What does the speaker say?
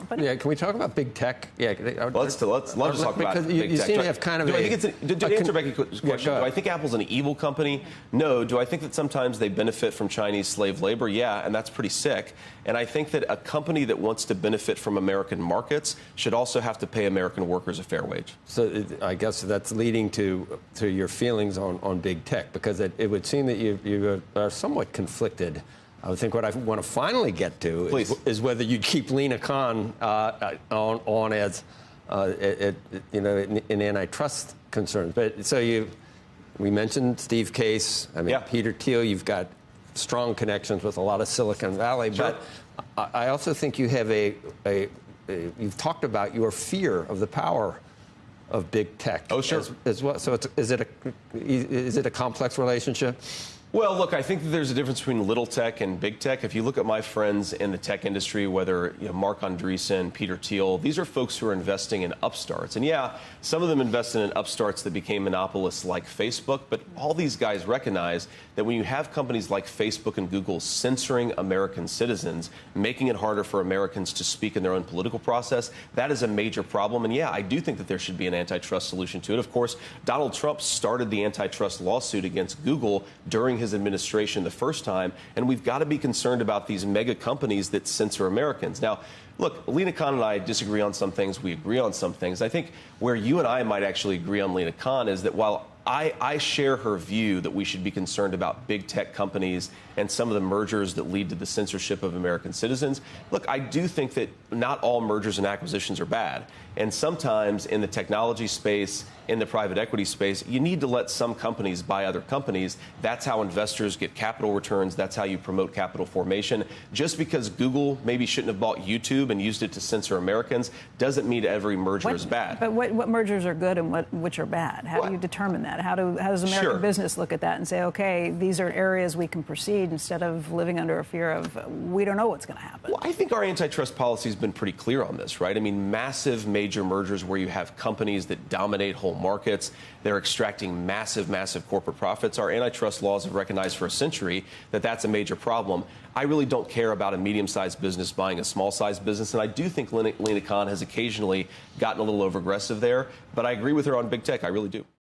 company. Yeah, can we talk about big tech? Yeah, let's talk about big you tech. seem to have kind of do I think it's to answer Becky's question, do I think Apple's an evil company? No. Do I think that sometimes they benefit from Chinese slave labor? Yeah, and that's pretty sick. And I think that a company that wants to benefit from American markets should also have to pay American workers a fair wage. So I guess that's leading to your feelings on big tech, because it would seem that you are somewhat conflicted. I think what I want to finally get to is whether you'd keep Lina Khan on as, in antitrust concerns. But so we mentioned Steve Case. I mean, Peter Thiel. You've got strong connections with a lot of Silicon Valley. Sure. But I also think you have you've talked about your fear of the power of big tech. Oh, sure. As well. So is it a complex relationship? Well, look, I think that there's a difference between little tech and big tech. If you look at my friends in the tech industry, whether Mark Andreessen, Peter Thiel, these are folks who are investing in upstarts. And yeah, some of them invested in upstarts that became monopolists like Facebook. But all these guys recognize that when you have companies like Facebook and Google censoring American citizens, making it harder for Americans to speak in their own political process, that is a major problem. And yeah, I do think that there should be an antitrust solution to it. Of course, Donald Trump started the antitrust lawsuit against Google during his administration the first time, and we've got to be concerned about these mega companies that censor Americans. Now, look, Lina Khan and I disagree on some things. We agree on some things. I think where you and I might actually agree on Lina Khan is that while I share her view that we should be concerned about big tech companies and some of the mergers that lead to the censorship of American citizens. Look, I do think that not all mergers and acquisitions are bad. And sometimes in the technology space, in the private equity space, you need to let some companies buy other companies. That's how investors get capital returns. That's how you promote capital formation. Just because Google maybe shouldn't have bought YouTube and used it to censor Americans doesn't mean every merger is bad. But what mergers are good and which are bad? How do you determine that? How does American business look at that and say, okay, these are areas we can proceed instead of living under a fear of we don't know what's going to happen? Well, I think our antitrust policy has been pretty clear on this, right? I mean, massive major mergers where you have companies that dominate whole markets. They're extracting massive corporate profits. Our antitrust laws have recognized for a century that that's a major problem. I really don't care about a medium-sized business buying a small-sized business, and I do think Lina Khan has occasionally gotten a little over-aggressive there, but I agree with her on big tech. I really do.